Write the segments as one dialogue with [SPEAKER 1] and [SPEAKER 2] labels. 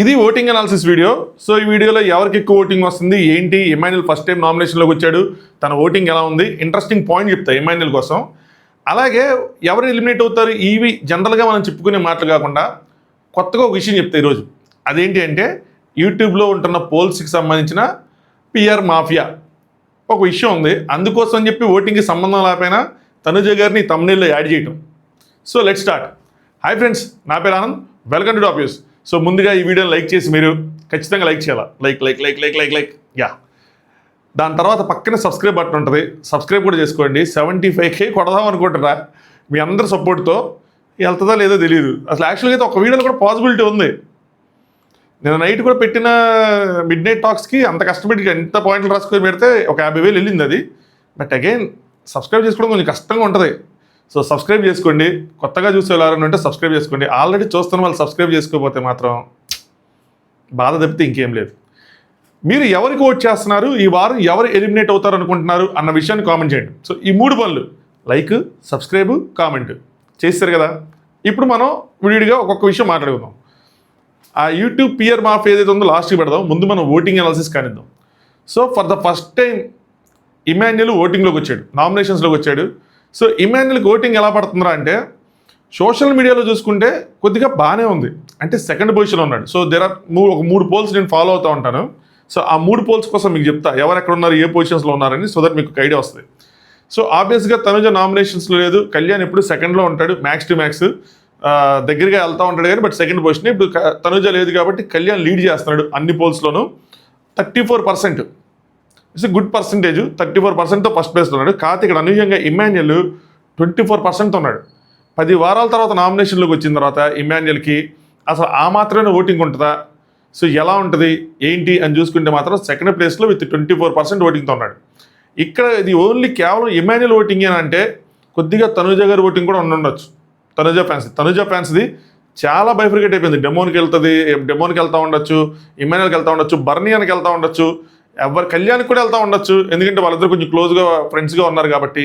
[SPEAKER 1] ఇది voting analysis video. So ఈ వీడియోలో ఎవరికి ఎక్కువ ఓటింగ్ వస్తుంది ఏంటి, ఇమాన్యుల్ ఫస్ట్ టైం నామినేషన్లోకి వచ్చాడు, తన ఓటింగ్ ఎలా ఉంది, ఇంట్రెస్టింగ్ పాయింట్ చెప్తా ఇమాన్యుల్ కోసం. అలాగే ఎవరు ఎలిమినేట్ అవుతారు, ఇవి జనరల్గా మనం చెప్పుకునే మాటలు కాకుండా కొత్తగా ఒక విషయం చెప్తా ఈరోజు. అదేంటి అంటే యూట్యూబ్లో ఉంటున్న పోల్స్కి సంబంధించిన పిఆర్ మాఫియా ఒక విషయం ఉంది. అందుకోసం అని చెప్పి ఓటింగ్కి సంబంధం లేకపోయినా తనుజ గారిని తమ్నెయిల్లో యాడ్ చేయటం. So let's start. Hi friends, నా పేరు Anand, welcome to top news. So ముందుగా ఈ వీడియోని లైక్ చేసి మీరు ఖచ్చితంగా లైక్ చేయాలా, లైక్ యా. దాని తర్వాత పక్కన సబ్స్క్రైబ్ బటన్ ఉంటుంది, సబ్స్క్రైబ్ కూడా చేసుకోండి. 75K కొడదాం అనుకుంటున్నా, మీ అందరి సపోర్ట్తో. వెళ్తుందా లేదో తెలియదు. అసలు యాక్చువల్గా అయితే ఒక వీడియోలో కూడా పాసిబిలిటీ ఉంది. నేను నైట్ కూడా పెట్టిన మిడ్ నైట్ టాక్స్కి అంత కష్టపడి ఎంత పాయింట్లు రాసుకొని పెడితే ఒక 50,000 వెళ్ళింది అది. బట్ అగైన్ సబ్స్క్రైబ్ చేసుకోవడం కొంచెం కష్టంగా ఉంటుంది. సో సబ్స్క్రైబ్ చేసుకోండి. కొత్తగా చూసే వాళ్ళని ఉంటే సబ్స్క్రైబ్ చేసుకోండి. ఆల్రెడీ చూస్తున్న వాళ్ళు సబ్స్క్రైబ్ చేసుకోకపోతే మాత్రం బాధ తప్పితే ఇంకేం లేదు. మీరు ఎవరికి ఓట్ చేస్తున్నారు, ఈ వారం ఎవరు ఎలిమినేట్ అవుతారు అనుకుంటున్నారు అన్న విషయాన్ని కామెంట్ చేయండి. సో ఈ 3 పనులు, లైక్, సబ్స్క్రైబ్, కామెంట్ చేస్తారు కదా. ఇప్పుడు మనం విడిగా ఒక్కొక్క విషయం మాట్లాడుకుందాం. ఆ యూట్యూబ్ పిఆర్ మాఫ్ ఏదైతే ఉందో లాస్ట్కి పెడదాం. ముందు మనం ఓటింగ్ అనాలిసిస్ కానిద్దాం. So for the first time Emmanuel ఓటింగ్లోకి వచ్చాడు, నామినేషన్స్లోకి వచ్చాడు. సో ఇమాన్యుల్కి ఓటింగ్ ఎలా పడుతుందా అంటే సోషల్ మీడియాలో చూసుకుంటే కొద్దిగా బాగానే ఉంది, అంటే సెకండ్ పొజిషన్లో ఉన్నాడు. సో ఒక 3 పోల్స్ నేను ఫాలో అవుతూ ఉంటాను. సో ఆ 3 పోల్స్ కోసం మీకు చెప్తా ఎవరు ఎక్కడ ఉన్నారు, ఏ పొజిషన్స్లో ఉన్నారని, సో దట్ మీకు ఒక ఐడియా వస్తుంది. సో ఆబ్వియస్గా తనుజ నామినేషన్స్లో లేదు, కళ్యాణ్ ఎప్పుడు సెకండ్లో ఉంటాడు, మ్యాక్స్ టు మ్యాక్స్ దగ్గరగా వెళ్తూ ఉంటాడు కానీ బట్ సెకండ్ పొజిషన్. ఇప్పుడు తనుజ లేదు కాబట్టి కళ్యాణ్ లీడ్ చేస్తున్నాడు అన్ని పోల్స్లోనూ. 34% ఇట్స్ గుడ్ పర్సంటేజ్. 34%తో ఫస్ట్ ప్లేస్లో ఉన్నాడు. కాకపోతే ఇక్కడ అనూహ్యంగా ఇమాన్యుల్ 24%తో ఉన్నాడు. 10 వారాల తర్వాత నామినేషన్లోకి వచ్చిన తర్వాత ఇమాన్యుల్కి అసలు ఆ మాత్రమే ఓటింగ్ ఉంటుందా, సో ఎలా ఉంటుంది ఏంటి అని చూసుకుంటే మాత్రం సెకండ్ ప్లేస్లో విత్ 24% ఓటింగ్తో ఉన్నాడు. ఇక్కడ ఇది ఓన్లీ కేవలం ఇమాన్యుల్ ఓటింగ్ అంటే కొద్దిగా తనుజ గారి ఓటింగ్ కూడా ఉండొచ్చు. తనుజ ఫ్యాన్స్ది చాలా బైఫర్గేట్ అయిపోయింది. డెమోన్కి వెళ్తూ ఉండొచ్చు, ఇమాన్యుల్కి వెళ్తూ ఉండొచ్చు, బర్నియానికి వెళ్తూ ఉండొచ్చు, కళ్యాణ్కి కూడా వెళ్తూ ఉండొచ్చు. ఎందుకంటే వాళ్ళిద్దరు కొంచెం క్లోజ్గా ఫ్రెండ్స్గా ఉన్నారు కాబట్టి.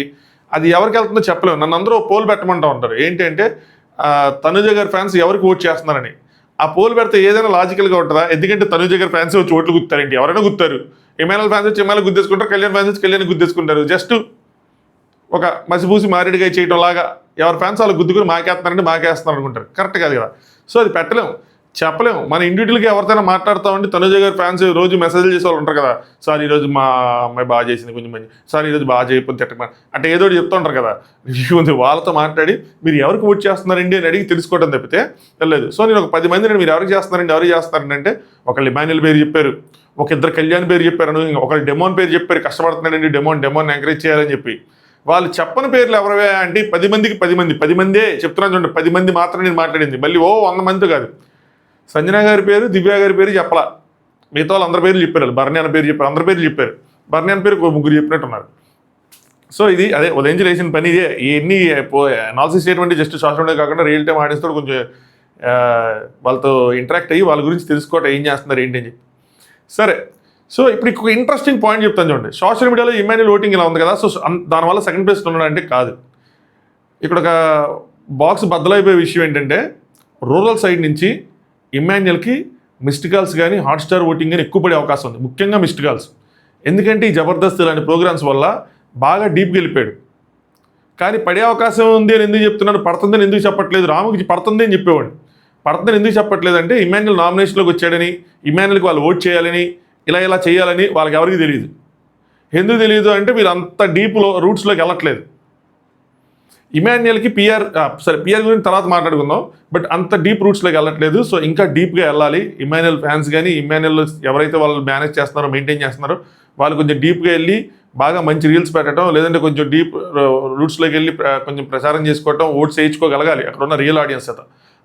[SPEAKER 1] అది ఎవరికి వెళ్తుందో చెప్పలేము. నన్ను అందరూ పోల్ పెట్టమంటూ ఉంటారు. ఏంటి అంటే తనుజ గారి ఫ్యాన్స్ ఎవరికి ఓట్ చేస్తున్నారని. ఆ పోల్ పెడితే ఏదైనా లాజికల్గా ఉంటుందా? ఎందుకంటే తనుజ గారి ఫ్యాన్స్ వచ్చి ఓట్లు గుర్తారేంటి, ఎవరైనా గుర్తారు. ఇమాన్యుల్ ఫ్యాన్స్ వచ్చి ఇమాన్యుల్ గుద్దేసుకుంటారు, కళ్యాణ్ ఫ్యాన్స్ వచ్చి కళ్యాణ్ గుద్దేసుకుంటారు. జస్ట్ ఒక మసిపూసి మారేడుగా చేయడం లాగా ఎవరి ఫ్యాన్స్ వాళ్ళు గుద్దుకుని మాకేస్తున్నారంటే మాకేస్తున్నారు అనుకుంటారు. కరెక్ట్ కాదు కదా. సో అది పెట్టలేము, చెప్పలేము. మన ఇండివిజువల్గా ఎవరితోనే మాట్లాడుతామంటే తనుజ గారి ఫ్యాన్స్ రోజు మెసేజ్లు చేసే వాళ్ళు ఉంటారు కదా. సార్ ఈరోజు మా అమ్మాయి బాగా చేసింది కొంచెం మంచి, సార్ ఈరోజు బాగా చేయకపోతే తిట్టమని అంటే ఏదో ఒకటి చెప్తూ ఉంటారు కదా. ఉంది వాళ్ళతో మాట్లాడి మీరు ఎవరికి ఓట్ చేస్తున్నారండి అని అడిగి తెలుసుకోవడం తప్పితే వెళ్ళలేదు. సో నేను ఒక 10 మందిని మీరు ఎవరికి చేస్తున్నారండి అంటే ఒకళ్ళు ఇమాన్యుల్ పేరు చెప్పారు, ఒక ఇద్దరు కళ్యాణ్ పేరు చెప్పారు, ఒకళ్ళు డెమోన్ పేరు చెప్పారు, కష్టపడుతున్నాడండి డెమోన్ ఎంకరేజ్ చేయాలని చెప్పి. వాళ్ళు చెప్పని పేర్లు ఎవరవే అంటే 10 మందికి 10 మందే చెప్తున్నాను చూడండి. 10 మంది మాత్రం నేను మాట్లాడింది, మళ్ళీ 100 మందితో కాదు. సంజన గారి పేరు, దివ్య గారి పేరు చెప్పలా, మిగతా వాళ్ళు అందరి పేర్లు చెప్పారు. బర్నియాన్ పేరు చెప్పారు, అందరి పేర్లు చెప్పారు. బర్నియాన్ పేరు 3 చెప్పినట్టున్నారు. సో ఇది అదే ఉదయించి వేసిన పని. ఇదే ఇవన్నీ అనాలిసిస్ చేయటువంటి జస్ట్ సోషల్ మీడియా కాకుండా రియల్ టైం ఆడియన్స్ కూడా కొంచెం వాళ్ళతో ఇంటరాక్ట్ అయ్యి వాళ్ళ గురించి తెలుసుకోవటం, ఏం చేస్తున్నారు ఏంటి అని చెప్పి. సరే, సో ఇప్పుడు ఒక ఇంట్రెస్టింగ్ పాయింట్ చెప్తాను చూడండి. సోషల్ మీడియాలో ఇమాన్యుల్ ఓటింగ్ ఇలా ఉంది కదా, సో దానివల్ల సెకండ్ ప్లేస్లో ఉన్నాడంటే కాదు. ఇక్కడ ఒక బాక్స్ బద్దలైపోయే విషయం ఏంటంటే రూరల్ సైడ్ నుంచి ఇమాన్యుల్కి మిస్డ్ కాల్స్ కానీ హాట్స్టార్ ఓటింగ్ కానీ ఎక్కువ పడే అవకాశం ఉంది, ముఖ్యంగా మిస్డ్ కాల్స్. ఎందుకంటే ఈ జబర్దస్త్ లాంటి ప్రోగ్రామ్స్ వల్ల బాగా డీప్గా వెళ్ళిపోయాడు. కానీ పడే అవకాశం ఉంది అని ఎందుకు చెప్తున్నాను, పడుతుందని ఎందుకు చెప్పట్లేదు, రాముకి పడుతుంది అని చెప్పేవాడు. పడుతుందని ఎందుకు చెప్పట్లేదు అంటే ఇమాన్యుల్ నామినేషన్లోకి వచ్చాడని, ఇమాన్యుల్కి వాళ్ళు ఓట్ చేయాలని, ఇలా చేయాలని వాళ్ళకి ఎవరికి తెలియదు. ఎందుకు తెలియదు అంటే మీరు అంత డీప్లో రూట్స్లోకి వెళ్ళట్లేదు. ఇమాన్యుల్కి పిఆర్ గురించి తర్వాత మాట్లాడుకుందాం, బట్ అంత డీప్ రూట్స్లోకి వెళ్ళట్లేదు. సో ఇంకా డీప్గా వెళ్ళాలి. ఇమాన్యుల్ ఫ్యాన్స్ కానీ ఇమాన్యుల్ ఎవరైతే వాళ్ళు మేనేజ్ చేస్తున్నారో, మెయింటైన్ చేస్తున్నారో వాళ్ళు కొంచెం డీప్గా వెళ్ళి బాగా మంచి రీల్స్ పెట్టడం, లేదంటే కొంచెం డీప్ రూట్స్లోకి వెళ్ళి కొంచెం ప్రచారం చేసుకోవటం, ఓట్స్ వేయించుకోగలగాలి అక్కడ ఉన్న రియల్ ఆడియన్స్ చేత.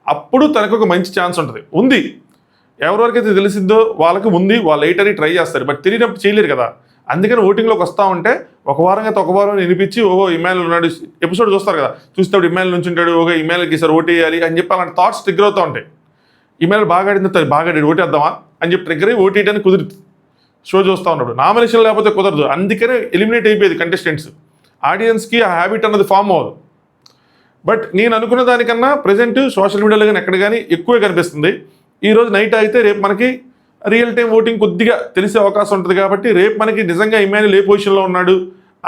[SPEAKER 1] అప్పుడు తనకు ఒక మంచి ఛాన్స్ ఉంది. ఎవరివరకైతే తెలిసిందో వాళ్ళకి ఉంది, వాళ్ళు ఎయిటరీ ట్రై చేస్తారు, బట్ తెలియనప్పుడు చేయలేరు కదా. అందుకని ఓటింగ్లోకి వస్తూ ఉంటే ఒక వారం వినిపించి ఓహో ఇమాన్యుల్ ఉన్నాడు, ఎపిసోడ్ చూస్తారు కదా, చూస్తే ఇమాన్యుల్ నుంచి ఉంటాడు, ఓహో ఇమాన్యుల్కి ఈసారి ఓటు వేయాలి అని చెప్పి అలాంటి థాట్స్ ట్రిగ్గర్ అవుతూ ఉంటాయి. ఇమాన్యుల్ బాగా ఆడింది, బాగా ఆడాడు, ఓటేద్దామా అని చెప్పి ట్రిగ్గర్ అయ్యి ఓటేయడానికి కుదురుతుంది. షో చూస్తూ ఉన్నాడు, నామినేషన్ లేకపోతే కుదరదు. అందుకనే ఎలిమినేట్ అయిపోయేది కంటెస్టెంట్స్. ఆడియన్స్కి ఆ హ్యాబిట్ అన్నది ఫామ్ అవ్వదు. బట్ నేను అనుకున్న దానికన్నా ప్రజెంట్ సోషల్ మీడియాలో కానీ ఎక్కడ కానీ ఎక్కువే కనిపిస్తుంది. ఈరోజు నైట్ అయితే రేపు మనకి రియల్ టైం ఓటింగ్ కొద్దిగా తెలిసే అవకాశం ఉంటుంది కాబట్టి రేపు మనకి నిజంగా ఇమాన్యుల్ ఏ పొజిషన్లో ఉన్నాడు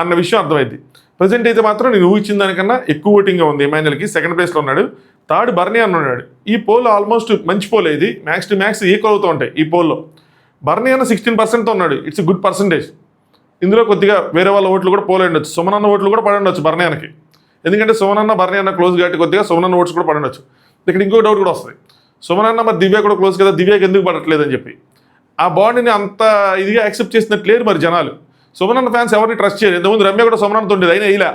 [SPEAKER 1] అన్న విషయం అర్థమైంది. ప్రజెంట్ అయితే మాత్రం నేను ఊహించిన దానికన్నా ఎక్కువ ఓటింగ్గా ఉంది ఇమాన్యుల్కి. సెకండ్ ప్లేస్లో ఉన్నాడు. థర్డ్ బర్నీ అన్న ఉన్నాడు. ఈ పోల్ ఆల్మోస్ట్ మంచి పోల్. ఇది మ్యాక్స్ టు మ్యాక్స్ ఈక్వల్ అవుతూ ఉంటాయి ఈ పోల్లో. బర్నీ అన్న 16%తో ఉన్నాడు. It's good percentage. ఇందులో కొద్దిగా వేరే వాళ్ళ ఓట్లు కూడా పోలే ఉండొచ్చు. సుమన్ అన్న ఓట్లు కూడా పడి ఉండొచ్చు బర్నీ అన్నకి. ఎందుకంటే సుమన్ అన్న బర్నీ అన్న క్లోజ్ కాబట్టి కొద్దిగా సుమన్ అన్న ఓట్స్ కూడా పడి ఉండొచ్చు. ఇక్కడ ఇంకో డౌట్ కూడా వస్తుంది, సుమన్ అన్న మరి దివ్య కూడా క్లోజ్ కదా, దివ్యకి ఎందుకు పడట్లేదు అని చెప్పి. ఆ బాండ్ని అంత ఇదిగా యాక్సెప్ట్ చేసినట్టు లేరు మరి జనాలు. సుమన్ అన్న ఫ్యాన్స్ ఎవరిని ట్రస్ట్ చేయరు. ఇంతకుముందు రమ్య కూడా సుమన్ అన్నతో ఉండేది, అయినా ఇలా.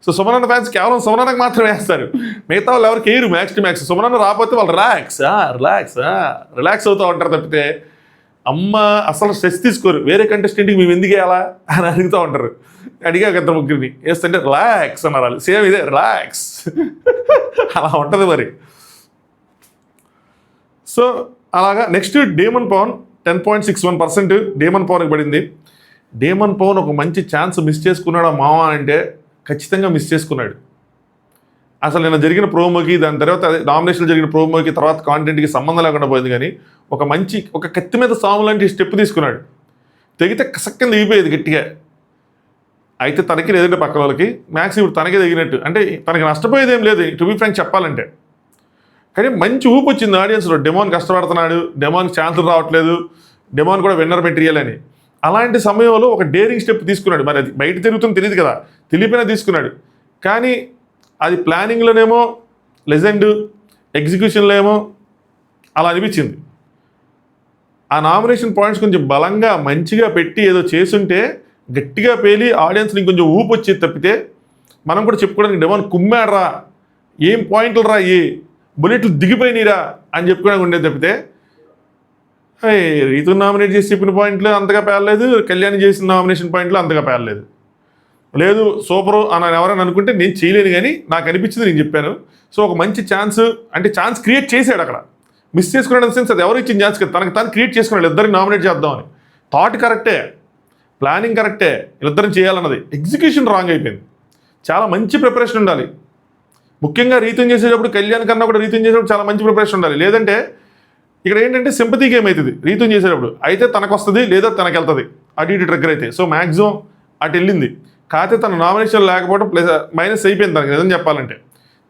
[SPEAKER 1] సో సుమన్ అన్న ఫ్యాన్స్ కేవలం సుమన్ అన్నకు మాత్రమే వేస్తారు, మిగతా వాళ్ళు ఎవరికి వేయరు మ్యాక్స్ టు మ్యాక్స్. సుమన్ అన్న రాకపోతే వాళ్ళు రిలాక్స్ అవుతూ ఉంటారు తప్పితే అమ్మ అసలు స్ట్రెస్ తీసుకోరు. వేరే కంటెస్టెంట్కి మేము ఎందుకు వేయాలా అని అడుగుతూ ఉంటారు. అడిగాక ఇద్దరు ముగ్గురిని వేస్తుంటే రిలాక్స్ అన్నారు వాళ్ళు. సేమ్ ఇదే రిలాక్స్ అలా ఉంటుంది మరి. సో అలాగా నెక్స్ట్ డేమన్ పవన్ 10.61% డేమన్ పవన్కి పడింది. డేమన్ పవన్ ఒక మంచి ఛాన్స్ మిస్ చేసుకున్నాడు మావా అంటే ఖచ్చితంగా మిస్ చేసుకున్నాడు. అసలు నిన్న జరిగిన ప్రోమోకి దాని తర్వాత నామినేషన్ జరిగిన ప్రోమోకి తర్వాత కాంటెంట్కి సంబంధం లేకుండా పోయింది. కానీ ఒక కత్తి మీద సాము లాంటి స్టెప్ తీసుకున్నాడు. తెగితే కసక్కని దిగిపోయేది గట్టిగా. అయితే తనకి లేదంటే పక్క వాళ్ళకి మ్యాక్స్ ఇప్పుడు తనకే దిగినట్టు. అంటే తనకి నష్టపోయేది ఏం లేదు టు బి ఫ్రాంక్ చెప్పాలంటే. కానీ మంచి ఊపు వచ్చింది ఆడియన్స్లో. డెమోన్ కష్టపడుతున్నాడు, డెమోన్కి ఛాన్సులు రావట్లేదు, డెమోన్ కూడా విన్నర్ మెటీరియల్ అని. అలాంటి సమయంలో ఒక డేరింగ్ స్టెప్ తీసుకున్నాడు. మరి అది బయట తిరుగుతుంది తెలియదు కదా, తెలియపోయినా తీసుకున్నాడు. కానీ అది ప్లానింగ్లోనేమో లెజెండ్, ఎగ్జిక్యూషన్లో ఏమో అలా అనిపించింది. ఆ నామినేషన్ పాయింట్స్ కొంచెం బలంగా మంచిగా పెట్టి ఏదో చేసుంటే గట్టిగా పేలి ఆడియన్స్ని ఇంకొంచెం ఊపు వచ్చేది తప్పితే మనం కూడా చెప్పుకోవడానికి డెమోన్ కుమ్మాడరా, ఏం పాయింట్లు రా, ఏ బుల్లెట్లు దిగిపోయినరా అని చెప్పుకోవడానికి ఉండేది తప్పితే రీతు నామినేట్ చేసి చెప్పిన పాయింట్లు అంతగా పేర్లేదు, కళ్యాణ్ చేసిన నామినేషన్ పాయింట్లు అంతగా పేర్లేదు. లేదు సూపరు అని ఎవరైనా అనుకుంటే నేను చేయలేను, కానీ నాకు అనిపించింది నేను చెప్పాను. సో ఒక మంచి ఛాన్స్, అంటే ఛాన్స్ క్రియేట్ చేశాడు అక్కడ. మిస్ చేసుకున్నాడు సెన్స్ అది ఎవరు ఇచ్చిన ఛాన్స్ కదా, తనకు తాను క్రియేట్ చేసుకున్నాడు ఇద్దరిని నామినేట్ చేద్దామని. థాట్ కరెక్టే, ప్లానింగ్ కరెక్టే, వీళ్ళిద్దరిని చేయాలన్నది. ఎగ్జిక్యూషన్ రాంగ్ అయిపోయింది. చాలా మంచి ప్రిపరేషన్ ఉండాలి. ముఖ్యంగా రీతిని చేసేటప్పుడు కళ్యాణ్ కన్నా కూడా రీతిని చేసేటప్పుడు చాలా మంచి ప్రిపరేషన్ ఉండాలి. లేదంటే ఇక్కడ ఏంటంటే సింపతి గేమ్ అవుతుంది రీతిని చేసేటప్పుడు. అయితే తనకు వస్తుంది లేదా తనకు వెళ్తుంది అటు ఇటు ట్రిగ్గర్ అయితే. సో మ్యాక్సిమం అటు వెళ్ళింది. కాకపోతే తన నామినేషన్ లేకపోవడం ప్లస్ మైనస్ అయిపోయింది తనకి. నిజం చెప్పాలంటే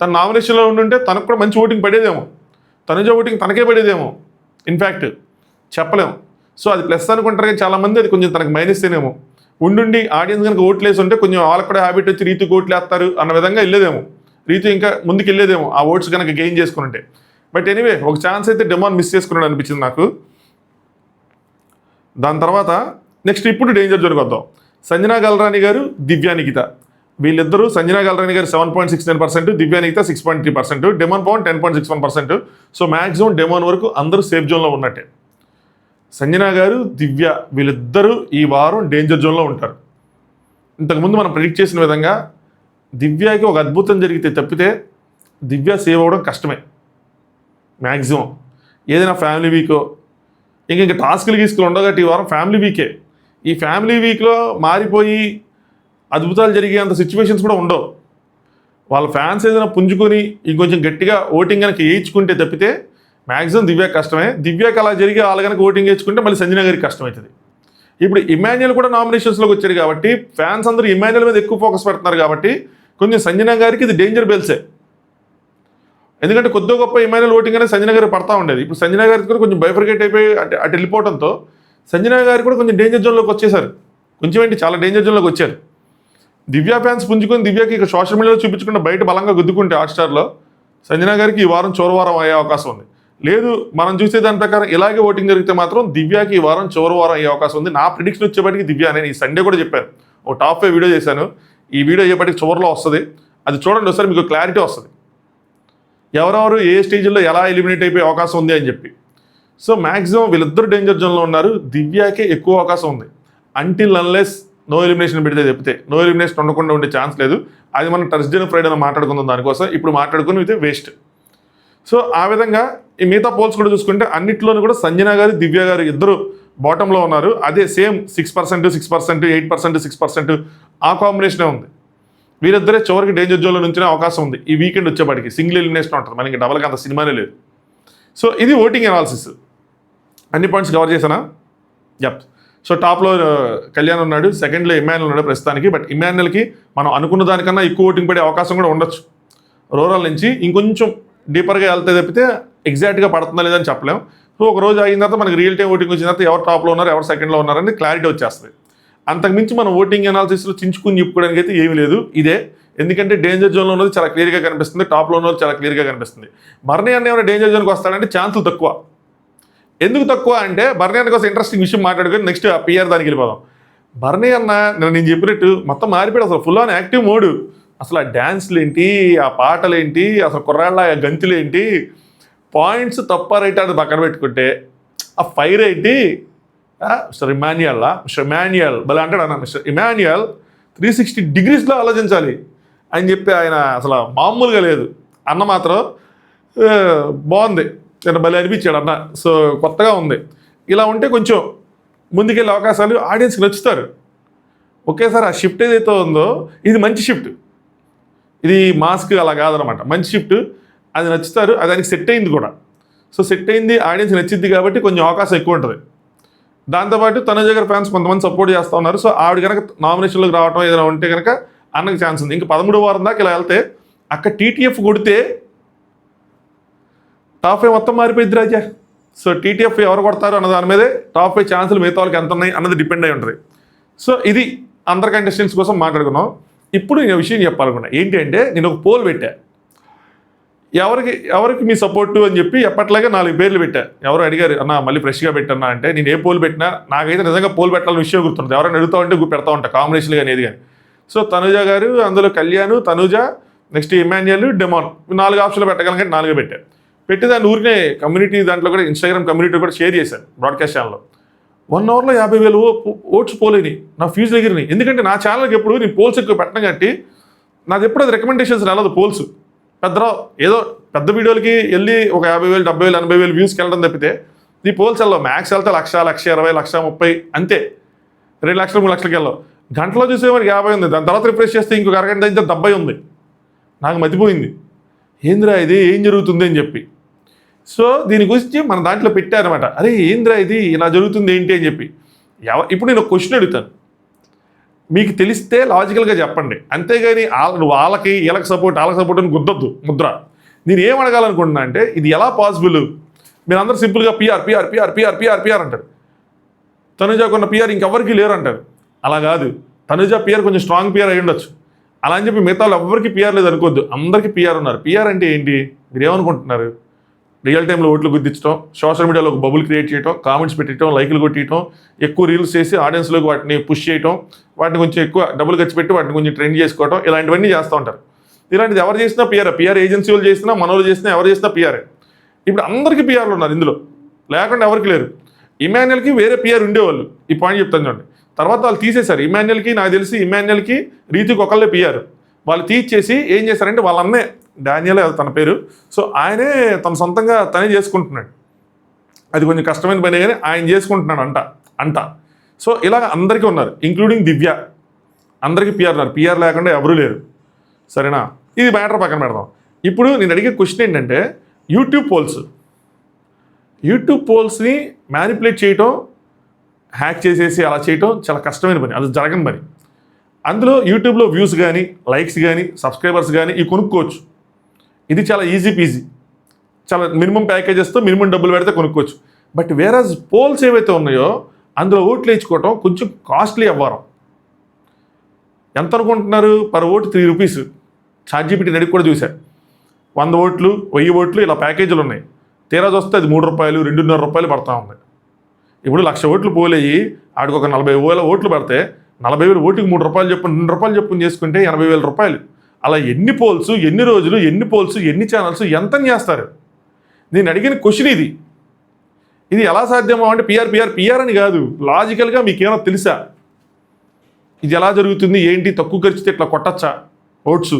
[SPEAKER 1] తన నామినేషన్లో ఉండుంటే తనకు కూడా మంచి ఓటింగ్ పడేదేమో, తనుజ ఓటింగ్ తనకే పడేదేమో, ఇన్ఫ్యాక్ట్ చెప్పలేము. సో అది ప్లస్ అనుకుంటారు కానీ చాలామంది అది కొంచెం తనకు మైనస్ ఏమో. ఉండి ఆడియన్స్ కనుక ఓట్లు వేసి ఉంటే కొంచెం వాళ్ళకి కూడా హ్యాబిట్ వచ్చి రీతికి ఓట్లు వేస్తారు అన్న విధంగా వెళ్ళేదేమో, రీతి ఇంకా ముందుకు వెళ్ళేదేమో ఆ ఓట్స్ కనుక గెయిన్ చేసుకుని ఉంటే. బట్ ఎనీవే ఒక ఛాన్స్ అయితే డెమోన్ మిస్ చేసుకున్నాడు అనిపించింది నాకు. దాని తర్వాత నెక్స్ట్ ఇప్పుడు డేంజర్ జోన్కి వద్దాం. సంజనా గల్రాని గారు, దివ్యా నిఖిత, వీళ్ళిద్దరూ. Sanjana Galrani garu 7.69%, Divya Nikhita 6.3%, demon Pawan 10.61%. So maximum demon వరకు అందరూ సేఫ్ జోన్లో ఉన్నట్టే. సంజనా గారు, దివ్య వీళ్ళిద్దరూ ఈ వారం డేంజర్ జోన్లో ఉంటారు. ఇంతకుముందు మనం ప్రెడిక్ట్ చేసిన విధంగా దివ్యాకి ఒక అద్భుతం జరిగితే తప్పితే దివ్య సేవ్ అవ్వడం కష్టమే. మ్యాక్సిమం ఏదైనా ఫ్యామిలీ వీకో ఇంకా టాస్క్లు గీసుకులు ఉండవు కాబట్టి ఈ వారం ఫ్యామిలీ వీకే. ఈ ఫ్యామిలీ వీక్లో మారిపోయి అద్భుతాలు జరిగే అంత సిచ్యువేషన్స్ కూడా ఉండవు. వాళ్ళ ఫ్యాన్స్ ఏదైనా పుంజుకొని ఇంకొంచెం గట్టిగా ఓటింగ్ కనుక వేయించుకుంటే తప్పితే మ్యాక్సిమం దివ్యాకి కష్టమే. దివ్యాకి అలా జరిగి వాళ్ళు కనుక ఓటింగ్ వేయించుకుంటే మళ్ళీ సంజనా గారికి కష్టమవుతుంది. ఇప్పుడు ఇమాన్యుల్ కూడా నామినేషన్స్లోకి వచ్చాడు కాబట్టి ఫ్యాన్స్ అందరూ ఇమాన్యుల్ మీద ఎక్కువ ఫోకస్ పెడుతున్నారు కాబట్టి కొంచెం సంజనా గారికి ఇది డేంజర్ బెల్సే. ఎందుకంటే కొద్దిగా గొప్ప ఇమాన్యుల్ ఓటింగ్ అనేది సంజనా గారికి పడతా ఉండేది. ఇప్పుడు సంజనా గారికి కూడా కొంచెం బైఫర్కేట్ అయిపోయి అటు వెళ్ళిపోవడంతో సంజనా గారు కూడా కొంచెం డేంజర్ జోన్లోకి వచ్చేసారు. కొంచెం ఏంటి చాలా డేంజర్ జోన్లోకి వచ్చారు. దివ్యా ఫ్యాన్స్ పుంజుకొని దివ్యాకి ఇక సోషల్ మీడియాలో చూపించకుండా బయట బలంగా గుద్దుకుంటే హాట్స్టార్లో సంజనా గారికి ఈ వారం చివరి వారం అయ్యే అవకాశం ఉంది. లేదు మనం చూసే దాని ప్రకారం ఇలాగే ఓటింగ్ జరిగితే మాత్రం దివ్యాకి ఈ వారం చివరి వారం అయ్యే అవకాశం ఉంది. నా ప్రిడిక్షన్ వచ్చేప్పటికి దివ్య నేను ఈ సండే కూడా చెప్పాను, ఒక టాప్ 5 వీడియో చేశాను. ఈ వీడియో అయ్యేపటికి చివరిలో వస్తుంది, అది చూడండి ఒకసారి మీకు క్లారిటీ వస్తుంది ఎవరెవరు ఏ స్టేజ్లో ఎలా ఎలిమినేట్ అయిపోయే అవకాశం ఉంది అని చెప్పి. సో మ్యాక్సిమం వీళ్ళిద్దరు డేంజర్ జోన్లో ఉన్నారు. దివ్యాకే ఎక్కువ అవకాశం ఉంది. అంటిల్ అన్లెస్ నో ఎలిమినేషన్ పెడితే చెప్తే నో ఎలిమినేషన్ ఉండకుండా ఉండే ఛాన్స్ లేదు. అది మనం థర్స్డే ఫ్రైడే మాట్లాడుకుందాం దానికోసం. ఇప్పుడు మాట్లాడుకుని అయితే వేస్ట్. సో ఆ విధంగా ఈ మిగతా పోల్స్ కూడా చూసుకుంటే అన్నింటిలోనూ కూడా సంజనా గారు, దివ్య గారు ఇద్దరు బాటంలో ఉన్నారు. అదే సేమ్ 6%, 6%, 8%, 6% ఆ కాంబినేషనే ఉంది. వీరిద్దరే చివరికి డేంజర్ జోన్లో నుంచిన అవకాశం ఉంది. ఈ వీకెండ్ వచ్చేపాటికి సింగిల్ ఎలిమినేషన్ ఉంటుంది, మనకి డబల్గా అంత సినిమానే లేదు. సో ఇది ఓటింగ్ అనాలిసిస్. అన్ని పాయింట్స్ కవర్ చేశానా? యప్. సో టాప్లో కళ్యాణ్ ఉన్నాడు, సెకండ్లో ఇమాన్యుల్ ఉన్నాడు ప్రస్తుతానికి. బట్ ఇమాన్యుల్కి మనం అనుకున్న దానికన్నా ఎక్కువ ఓటింగ్ పడే అవకాశం కూడా ఉండొచ్చు. రూరల్ నుంచి ఇంకొంచెం డీపర్గా వెళ్తే తప్పితే ఎగ్జాక్ట్గా పడుతుందా లేదని చెప్పలేం. సో ఒక రోజు అయిన తర్వాత మనకి రియల్ టైం ఓటింగ్ వచ్చిన తర్వాత ఎవరు టాప్లో ఉన్నారు, ఎవరు సెకండ్లో ఉన్నారని క్లారిటీ వచ్చేస్తుంది. అంతకుమించి మనం ఓటింగ్ అనాలిసిస్లో చించుకుని చెప్పుకోవడానికి అయితే ఏమీ లేదు. ఇదే ఎందుకంటే డేంజర్ జోన్లో ఉన్నది చాలా క్లియర్గా కనిపిస్తుంది, టాప్లో ఉన్నది చాలా క్లియర్గా కనిపిస్తుంది. బర్నీ అన్న ఏమైనా డేంజర్ జోన్కి వస్తాడంటే ఛాన్సులు తక్కువ. ఎందుకు తక్కువ అంటే బర్నీ అన్న కోసం ఇంట్రెస్టింగ్ విషయం మాట్లాడుకొని నెక్స్ట్ పిఆర్ దానికి వెళ్ళిపోదాం. బర్నీ అన్న నేను చెప్పినట్టు మొత్తం మారిపోయాడు, అసలు ఫుల్ ఆన్ యాక్టివ్ మోడ్. అసలు ఆ డ్యాన్స్లు ఏంటి, ఆ పాటలు ఏంటి, అసలు కుర్రాళ్ళ గంతులు ఏంటి, పాయింట్స్ తప్ప రైట్ అని పక్కన పెట్టుకుంటే ఆ ఫైర్ ఏంటి. మిస్టర్ ఇమాన్యుయల్ భలే అంటాడు అన్న. మిస్టర్ ఇమాన్యుయల్ 360 degreesలో ఆలోచించాలి అని చెప్పి ఆయన అసలు మామూలుగా లేదు. అన్న మాత్రం బాగుంది, నేను భలే అనిపించాడు అన్న. సో కొత్తగా ఉంది. ఇలా ఉంటే కొంచెం ముందుకెళ్ళే అవకాశాలు ఆడియన్స్కి నచ్చుతారు. ఒకేసారి ఆ షిఫ్ట్ ఏదైతే ఉందో ఇది మంచి షిఫ్ట్, ఇది మాస్క్ అలా కాదనమాట, మంచి షిఫ్ట్. అది నచ్చుతారు, అది దానికి సెట్ అయింది కూడా. సో సెట్ అయింది, ఆడియన్స్ నచ్చింది కాబట్టి కొంచెం అవకాశం ఎక్కువ ఉంటుంది. దాంతోపాటు తనుజ గారి ఫ్యాన్స్ కొంతమంది సపోర్ట్ చేస్తూ ఉన్నారు. సో ఆవిడ కనుక నామినేషన్లోకి రావడం ఏదైనా ఉంటే కనుక అన్నకి ఛాన్స్ ఉంది. ఇంకా 13వ వారం దాకా ఇలా వెళ్తే అక్కడ టీటీఎఫ్ కొడితే టాప్ 5 మొత్తం మారిపోయింది రాజా. సో టీటీఎఫ్ ఎవరు కొడతారు అన్న దాని మీదే టాప్ 5 ఛాన్సులు మిగతా వాళ్ళకి ఎంత ఉన్నాయి అన్నది డిపెండ్ అయి ఉంటుంది. సో ఇది అందరు కంటెస్టెంట్స్ కోసం మాట్లాడుకున్నాం. ఇప్పుడు నేను విషయం చెప్పాలనుకున్నా ఏంటి అంటే, నేను ఒక పోల్ పెట్టా, ఎవరికి మీ సపోర్టు అని చెప్పి ఎప్పట్లాగే 4 పేర్లు పెట్టా. ఎవరు అడిగారు అన్న మళ్ళీ ఫ్రెష్గా పెట్టన్నా అంటే, నేను ఏ పోల్ పెట్టినా నాకైతే నిజంగా పోల్ పెట్టాలని విషయం గుర్తుంటుంది. ఎవరైనా అడుగుతా ఉంటే పెడతా ఉంటా కాంబినేషన్ కానీ ఏది కానీ. సో తనుజ గారు, అందులో కళ్యాణ్, తనుజ, నెక్స్ట్ ఇమాన్యుయల్, డెమాన్ 4 ఆప్షన్లు పెట్టగలను, 4 పెట్టారు. పెట్టి దాన్ని ఊరినే కమ్యూనిటీ దాంట్లో కూడా ఇన్స్టాగ్రామ్ కమ్యూనిటీ కూడా షేర్ చేశాను బ్రాడ్కాస్ట్ ఛానల్లో. 1 అవర్లో 50,000 ఓట్స్ పోలేని నా ఫీజు దగ్గరని. ఎందుకంటే నా ఛానల్కి ఎప్పుడు నేను పోల్స్ ఎక్కువ పెట్టడం కాబట్టి నాది ఎప్పుడు అది రికమెండేషన్స్ రాలేదు. పోల్స్ ఏదో పెద్ద వీడియోలకి వెళ్ళి ఒక 50,000, 70,000, 80,000 వ్యూస్కి వెళ్ళడం తప్పితే ఈ పోల్స్ వెళ్ళవు. మ్యాక్స్ వెళ్తే 1,00,000, 1,20,000, 1,30,000 అంతే. 2 లక్షలు 3 లక్షలకి వెళ్ళవు. గంటలో చూసే మనకి 50 ఉంది, దాని తర్వాత రిఫ్రెష్ చేస్తే ఇంకొక అరగంట అయితే 70 ఉంది. నాకు మతిపోయింది, ఏంద్రా ఇది ఏం జరుగుతుంది అని చెప్పి. సో దీని గురించి మన దాంట్లో పెట్టారనమాట. అరే ఏంద్రా ఇది ఇలా జరుగుతుంది ఏంటి అని చెప్పి. ఇప్పుడు నేను ఒక క్వశ్చన్ అడుగుతాను, మీకు తెలిస్తే లాజికల్గా చెప్పండి, అంతేగాని వాళ్ళకి వీళ్ళకి సపోర్ట్ అని గుద్దొద్దు ముద్ర. నేను ఏం అడగాలనుకుంటున్నా అంటే, ఇది ఎలా పాసిబుల్? మీరు అందరూ సింపుల్గా పిఆర్ అంటారు. తనుజాకున్న పిఆర్ ఇంకెవరికి లేరు అంటారు. అలా కాదు, తనుజ పిఆర్ కొంచెం స్ట్రాంగ్ పిఆర్ అయి ఉండొచ్చు. అలా అని చెప్పి మిగతా ఎవరికి పిఆర్ లేదు అనుకోవద్దు, అందరికీ పిఆర్ ఉన్నారు. పిఆర్ అంటే ఏంటి, మీరు ఏమనుకుంటున్నారు? రియల్ టైంలో ఓట్లు గుద్దించడం, సోషల్ మీడియాలో ఒక బబుల్ క్రియేట్ చేయడం, కామెంట్స్ పెట్టడం, లైకులు కొట్టడం, ఎక్కువ రీల్స్ చేసి ఆడియన్స్లోకి వాటిని పుష్ చేయడం, వాటిని కొంచెం ఎక్కువ డబ్బులు ఖర్చు పెట్టి వాటిని కొంచెం ట్రెండ్ చేసుకోవడం, ఇలాంటివన్నీ చేస్తూ ఉంటారు. ఇలాంటిది ఎవరు చేసినా పిఆర్ ఏజెన్సీ వాళ్ళు చేసినా, మనోళ్ళు చేసినా, ఎవరు చేసినా పిఆర్ఏ. ఇప్పుడు అందరికీ పిఆర్లు ఉన్నారు, ఇందులో లేకుండా ఎవరికి లేరు. ఇమాన్యుయల్కి వేరే పిఆర్ ఉండేవాళ్ళు, ఈ పాయింట్ చెప్తాను చూడండి. తర్వాత వాళ్ళు తీసేశారు. ఇమాన్యుయల్కి నాకు తెలిసి ఇమాన్యుయల్కి రీతికి ఒకళ్ళే పిఆర్. వాళ్ళు తీసేసి ఏం చేశారంటే వాళ్ళ అన్నే డానియల్ తన పేరు, సో ఆయనే తన సొంతంగా తనే చేసుకుంటున్నాడు. అది కొంచెం కష్టమైన పని కానీ ఆయన చేసుకుంటున్నాడు అంట. సో ఇలాగ అందరికీ ఉన్నారు, ఇంక్లూడింగ్ దివ్య. అందరికీ పిఆర్ ఉన్నారు, పిఆర్ లేకుండా ఎవరూ లేరు. సరేనా, ఇది మ్యాటర్ పక్కన పెడదాం. ఇప్పుడు నేను అడిగే క్వశ్చన్ ఏంటంటే, యూట్యూబ్ పోల్స్ని మ్యానిపులేట్ చేయటం, హ్యాక్ చేసేసి అలా చేయటం చాలా కష్టమైన పని, అది జరగని పని. అందులో యూట్యూబ్లో వ్యూస్ కానీ, లైక్స్ కానీ, సబ్స్క్రైబర్స్ కానీ ఇవి కొనుక్కోవచ్చు. ఇది చాలా ఈజీ పీజీ, చాలా మినిమం ప్యాకేజెస్తో మినిమం డబ్బులు పెడితే కొనుక్కోవచ్చు. బట్ వేరాజ్ పోల్స్ ఏవైతే ఉన్నాయో అందులో ఓట్లు వేయించుకోవటం కొంచెం కాస్ట్లీ అవ్వరం. ఎంత అనుకుంటున్నారు? Per vote 3 rupees. చాట్‌జీపీటీ నడిపి కూడా చూశారు, 100 ఓట్లు, 1000 ఓట్లు ఇలా ప్యాకేజీలు ఉన్నాయి. తీరా చూస్తే అది 3 రూపాయలు, 2.5 రూపాయలు పడతా ఉంది. ఇప్పుడు 1,00,000 ఓట్లు పోలేయి, ఆడికి ఒక 40,000 ఓట్లు పడితే 40,000 ఓటుకి 3 రూపాయలు చెప్పుని 2 రూపాయలు చెప్పుని చేసుకుంటే 80,000 రూపాయలు. అలా ఎన్ని పోల్స్, ఎన్ని రోజులు, ఎన్ని పోల్స్, ఎన్ని ఛానల్స్ ఎంత చేస్తారు? నేను అడిగిన క్వశ్చన్ ఇది ఎలా సాధ్యమో అంటే, పిఆర్ అని కాదు, లాజికల్గా మీకేమైనా తెలుసా ఇది ఎలా జరుగుతుంది ఏంటి? తక్కువ ఖర్చుతో ఇట్లా కొట్టచ్చా ఓట్స్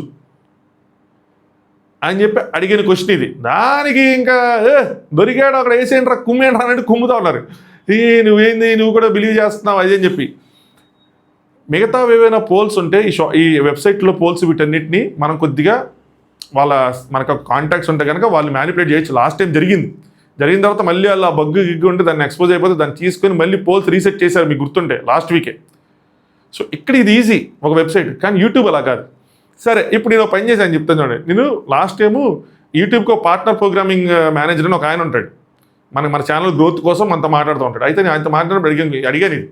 [SPEAKER 1] అని చెప్పి అడిగిన క్వశ్చన్ ఇది. దానికి ఇంకా దొరికాడు అక్కడ వేసేయండి రా, కుమ్మేంట్రా అన్నట్టు కుమ్ముతా ఉన్నారు. నువ్వు కూడా బిలీవ్ చేస్తున్నావు అది అని చెప్పి. మిగతా ఏవైనా పోల్స్ ఉంటే ఈ వెబ్సైట్లో పోల్స్ వీటన్నిటిని మనం కొద్దిగా మనకు కాంటాక్ట్స్ ఉంటే కనుక వాళ్ళు మ్యానిపులేట్ చేయొచ్చు. లాస్ట్ టైం జరిగింది, జరిగిన తర్వాత మళ్ళీ వాళ్ళు ఆ బగ్గు గిగ్గు ఉంటే దాన్ని ఎక్స్పోజ్ అయిపోతే దాన్ని తీసుకొని మళ్ళీ పోల్స్ రీసెట్ చేశారు, మీకు గుర్తుంటే లాస్ట్ వీకే. సో ఇక్కడ ఇది ఈజీ ఒక వెబ్సైట్, కానీ యూట్యూబ్ అలా కాదు. సరే ఇప్పుడు నేను పని చేశాను చెప్తాను చూడండి. నేను లాస్ట్ టైము యూట్యూబ్కి పార్ట్నర్ ప్రోగ్రామింగ్ మేనేజర్ అని ఒక ఆయన ఉంటాడు, మన ఛానల్ గ్రోత్ కోసం మనతో మాట్లాడుతూ ఉంటాడు. అయితే నేను ఆయనతో మాట్లాడినప్పుడు అడిగాను ఇది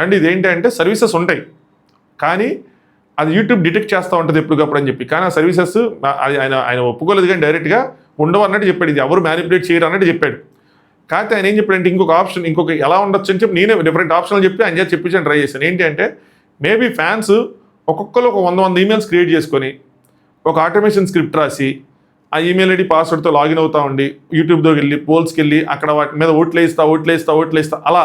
[SPEAKER 1] అండి, ఇదేంటి అంటే సర్వీసెస్ ఉంటాయి కానీ అది యూట్యూబ్ డిటెక్ట్ చేస్తూ ఉంటుంది ఎప్పటికప్పుడు అని చెప్పి. కానీ ఆ సర్వీసెస్ ఆయన ఒప్పుకోలేదు, కానీ డైరెక్ట్గా ఉండవు అన్నట్టు చెప్పాడు, ఇది ఎవరు మ్యానిపులేట్ చేయరు అన్నట్టు చెప్పాడు. కాకపోతే ఆయన ఏం చెప్పాడంటే ఇంకొక ఎలా ఉండొచ్చు అని చెప్పి నేనే డిఫరెంట్ ఆప్షన్లు చెప్పి ఆయన చేసి చెప్పించాను, ట్రై చేశాను. ఏంటి అంటే మేబీ ఫ్యాన్స్ ఒక్కొక్కరు ఒక 100 ఈమెయిల్స్ క్రియేట్ చేసుకొని ఒక ఆటోమేషన్ స్క్రిప్ట్ రాసి ఆ ఈమెయిల్ ఐడి పాస్వర్డ్తో లాగిన్ అవుతా ఉండి యూట్యూబ్లోకి వెళ్ళి పోల్స్కి వెళ్ళి అక్కడ వాటి మీద ఓట్లు వేస్తా అలా.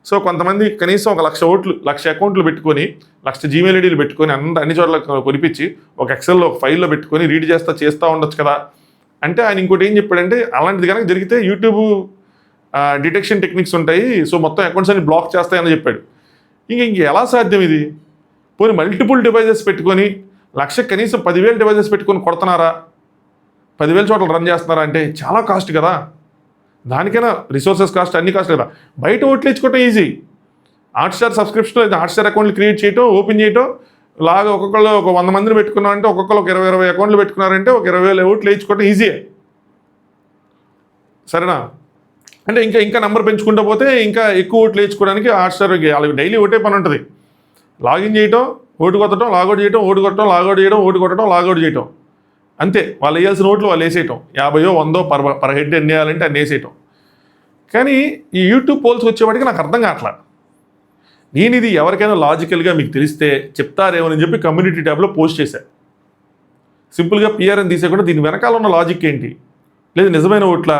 [SPEAKER 1] సో కొంతమంది కనీసం ఒక 1,00,000 అకౌంట్లు పెట్టుకొని 1,00,000 జీమెయిల్ ఐడీలు పెట్టుకొని అన్ని చోట్ల కొనిపించి ఒక ఎక్సెల్లో ఒక ఫైల్లో పెట్టుకొని రీడ్ చేస్తూ ఉండొచ్చు కదా అంటే. ఆయన ఇంకోటి ఏం చెప్పాడంటే అలాంటిది కనుక జరిగితే యూట్యూబ్ డిటెక్షన్ టెక్నిక్స్ ఉంటాయి, సో మొత్తం అకౌంట్స్ అన్ని బ్లాక్ చేస్తాయని చెప్పాడు. ఇంక ఎలా సాధ్యం ఇది? పోనీ మల్టిపుల్ డివైజెస్ పెట్టుకొని 1,00,000 కనీసం 10,000 డివైజెస్ పెట్టుకొని కొడుతున్నారా, 10,000 చోట్ల రన్ చేస్తున్నారా అంటే చాలా కాస్ట్ కదా. దానికైనా రిసోర్సెస్ కాస్ట్ అన్ని కాస్ట్ కదా. బయట ఓట్లు ఇచ్చుకోవటం ఈజీ, హాట్స్టార్ సబ్స్క్రిప్షన్ హాట్స్టార్ అకౌంట్లు క్రియేట్ చేయటం, ఓపెన్ చేయటం, లాగా ఒక్కొక్కళ్ళు ఒక 100 మందిని పెట్టుకున్నారంటే ఒక్కొక్కరు ఒక 20 అకౌంట్లు పెట్టుకున్నారంటే ఒక 20,000 ఓట్లు వేయించుకోవటం ఈజీయే. సరేనా? అంటే ఇంకా నెంబర్ పెంచుకుంటూ పోతే ఇంకా ఎక్కువ ఓట్లు వేయించుకోవడానికి హాట్స్టార్ వాళ్ళకి డైలీ ఒకటే పని ఉంటుంది, లాగిన్ చేయటం, ఓటు కొట్టడం, లాగౌట్ చేయటం, ఓటు కొట్టడం, లాగౌట్ చేయడం, ఓటు కొట్టడం, లాగౌట్ చేయటం, అంతే. వాళ్ళు వేయాల్సిన ఓట్లు వాళ్ళు వేసేయటం, 50 100 పర్ హెడ్ ఎన్ని వేయాలంటే అన్ని వేసేయటం. కానీ ఈ యూట్యూబ్ పోల్స్ వచ్చేవాడికి నాకు అర్థం కావట్లా. నేను ఇది ఎవరికైనా లాజికల్గా మీకు తెలిస్తే చెప్తారేమోనని చెప్పి కమ్యూనిటీ ట్యాబ్లో పోస్ట్ చేశాను. సింపుల్గా పిఆర్ అని తీసేయకుండా దీని వెనకాల ఉన్న లాజిక్ ఏంటి, లేదు నిజమైన ఓట్లా,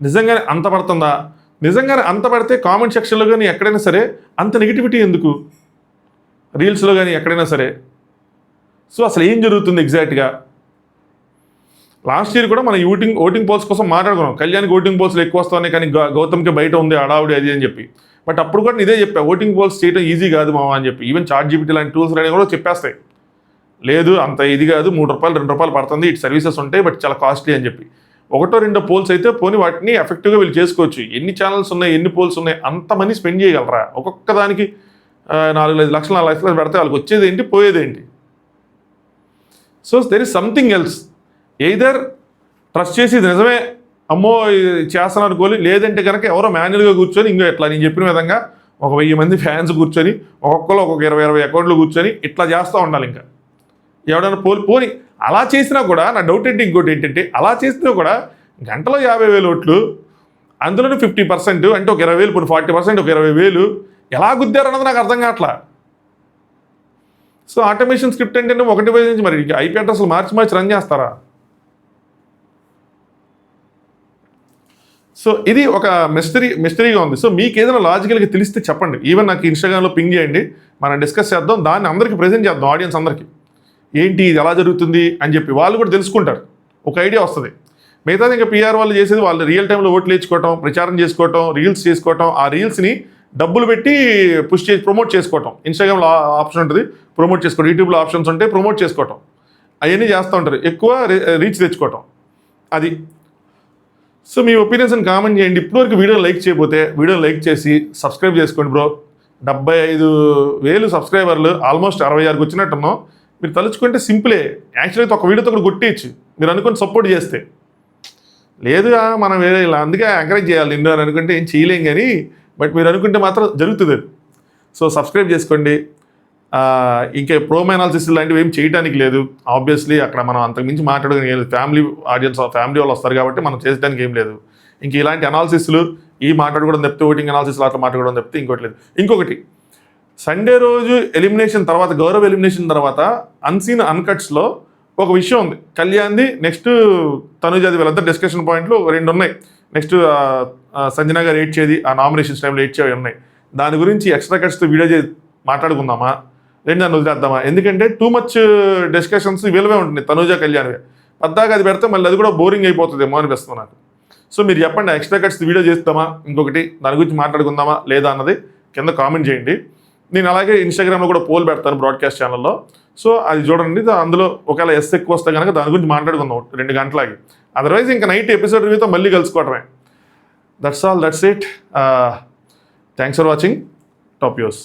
[SPEAKER 1] నిజంగానే అంత పడుతుందా, నిజంగానే అంత పడితే కామెంట్ సెక్షన్లో కానీ ఎక్కడైనా సరే అంత నెగిటివిటీ ఎందుకు, రీల్స్లో కానీ ఎక్కడైనా సరే. సో అసలు ఏం జరుగుతుంది ఎగ్జాక్ట్గా? లాస్ట్ ఇయర్ కూడా మనం ఓటింగ్ పోల్స్ కోసం మాట్లాడుకున్నాం, కళ్యాణ్కి ఓటింగ్ పోల్స్లో ఎక్కువ వస్తున్నాయి కానీ గౌతమ్కి బయట ఉంది అడావుడి అది అని చెప్పి. బట్ అప్పుడు కూడా ఇదే చెప్పా, ఓటింగ్ పోల్స్ చేయడం ఈజీ కాదు మావా అని చెప్పి. ఈవెన్ ChatGPT లాంటి టూల్స్ అనేవి కూడా చెప్పేస్తాయి, లేదు అంత ఇది కాదు, ₹3 ₹2 పడుతుంది, ఇటు సర్వీసెస్ ఉంటాయి బట్ చాలా కాస్ట్లీ అని చెప్పి. 1-2 పోల్స్ అయితే పోనీ వాటిని ఎఫెక్టివ్గా వీళ్ళు చేసుకోవచ్చు. ఎన్ని ఛానల్స్ ఉన్నాయి, ఎన్ని పోల్స్ ఉన్నాయి, అంత మనీ స్పెండ్ చేయగలరా? ఒక్కొక్క దానికి 4-5 లక్షలు 4 లక్షలు పెడితే వాళ్ళకి వచ్చేది ఏంటి, పోయేది ఏంటి? So there is something else. Either trust చేసి ఇది నిజమే అమ్మో చేస్తాను అనుకోవాలి, లేదంటే కనుక ఎవరో మాన్యువల్గా కూర్చొని ఇంకో ఎట్లా నేను చెప్పిన విధంగా ఒక 1000 మంది ఫ్యాన్స్ కూర్చొని ఒక్కొక్కరు ఒక్కొక్క 20 అకౌంట్లు కూర్చొని ఇట్లా చేస్తూ ఉండాలి. ఇంకా ఎవడైనా పోని అలా చేసినా కూడా నా డౌట్ ఏంటి, ఇంకోటి ఏంటంటే అలా చేసినా కూడా గంటలో 50,000 ఓట్లు, అందులోనే 50% అంటే ఒక 20,000 పోనీ 40% ఒక 20,000 ఎలా గుద్దారన్నది నాకు అర్థం కావట్లా. సో ఆటోమేషన్ స్క్రిప్ట్ అంటే ఒకటి పేజ్ నుంచి మరి ఐపీ అడ్రస్లు మార్చి రన్ చేస్తారా? సో ఇది ఒక మిస్టరీగా ఉంది. సో మీకు ఏదైనా లాజికల్గా తెలిస్తే చెప్పండి, ఈవెన్ నాకు ఇన్స్టాగ్రామ్లో పింగ్ చేయండి, మనం డిస్కస్ చేద్దాం, దాన్ని అందరికీ ప్రజెంట్ చేద్దాం, ఆడియన్స్ అందరికీ ఏంటి ఇది ఎలా జరుగుతుంది అని చెప్పి వాళ్ళు కూడా తెలుసుకుంటారు, ఒక ఐడియా వస్తుంది. మిగతాది ఇంకా పిఆర్ వాళ్ళు చేసేది వాళ్ళు రియల్ టైంలో ఓట్లు వేయించుకోవటం, ప్రచారం చేసుకోవటం, రీల్స్ చేసుకోవటం, ఆ రీల్స్ని డబ్బులు పెట్టి పుష్ చేసి ప్రమోట్ చేసుకోవటం. ఇన్స్టాగ్రామ్లో ఆప్షన్ ఉంటుంది ప్రమోట్ చేసుకోవడం, యూట్యూబ్లో ఆప్షన్స్ ఉంటాయి ప్రమోట్ చేసుకోవటం, అవన్నీ చేస్తూ ఉంటారు, ఎక్కువ రీచ్ తెచ్చుకోవటం అది. సో మీ ఒపీనియన్స్ని కామెంట్ చేయండి. ఇప్పటివరకు వీడియో లైక్ చేయకపోతే వీడియో లైక్ చేసి సబ్స్క్రైబ్ చేసుకోండి బ్రో. 75,000 సబ్స్క్రైబర్లు, ఆల్మోస్ట్ 66కి వచ్చినట్టున్నాం. మీరు తలుచుకుంటే సింపులే, యాక్చువల్లీ అయితే ఒక వీడియోతో కూడా కొట్టేయచ్చు మీరు అనుకుని సపోర్ట్ చేస్తే. లేదు మనం వేరే ఇలా అందుకే ఎంకరేజ్ చేయాలి నిన్ను అని అనుకుంటే ఏం చేయలేం, కానీ బట్ మీరు అనుకుంటే మాత్రం జరుగుతుంది. సో సబ్స్క్రైబ్ చేసుకోండి. ఇంకా ప్రోమో అనాలిసిస్ లాంటివి ఏం చేయడానికి లేదు, ఆబ్వియస్లీ అక్కడ మనం అంతకుమించి మాట్లాడడానికి ఫ్యామిలీ ఆడియన్స్ ఫ్యామిలీ వాళ్ళు వస్తారు కాబట్టి మనం చేసడానికి ఏం లేదు. ఇంక ఇలాంటి అనాలిసిస్లు ఈ మాట్లాడుకోవడం తప్పితే, ఓటింగ్ అనాలిసిస్లు అట్లా మాట్లాడుకోవడం తప్పితే ఇంకోటి లేదు. ఇంకొకటి, సండే రోజు ఎలిమినేషన్ తర్వాత, గౌరవ్ ఎలిమినేషన్ తర్వాత అన్సీన్ అన్కట్స్లో ఒక విషయం ఉంది. కళ్యాణ్ది, నెక్స్ట్ తనుజాది, వీళ్ళంతా డిస్కషన్ పాయింట్లు 2 ఉన్నాయి. నెక్స్ట్ సంజన గారు ఏడ్చేది, ఆ నామినేషన్స్ టైంలో ఏడ్చేవి ఉన్నాయి. దాని గురించి ఎక్స్ట్రా కట్స్తో వీడియో చేసి మాట్లాడుకుందామా, రెండు దాన్ని వదిలేద్దామా? ఎందుకంటే టూ మచ్ డిస్కషన్స్ వీళ్ళవే ఉంటుంది, తనుజ కళ్యాణ్వే. పద్దాక అది పెడితే మళ్ళీ అది కూడా బోరింగ్ అయిపోతుందేమో అనిపిస్తుంది నాకు. సో మీరు చెప్పండి, ఎక్స్ట్రా కట్స్ వీడియో చేస్తామా, ఇంకొకటి దాని గురించి మాట్లాడుకుందామా లేదా అన్నది కింద కామెంట్ చేయండి. నేను అలాగే ఇన్స్టాగ్రామ్లో కూడా పోల్ పెడతాను బ్రాడ్కాస్ట్ ఛానల్లో. సో అది చూడండి, అందులో ఒకవేళ ఎక్కువ వస్తే కనుక దాని గురించి మాట్లాడుకుందాం 2 గంటలకి. అదర్వైజ్ ఇంకా నైట్ ఎపిసోడ్ రివ్యూతో మళ్ళీ కలుసుకోవటమే. That's all, that's it. Thanks for watching top news.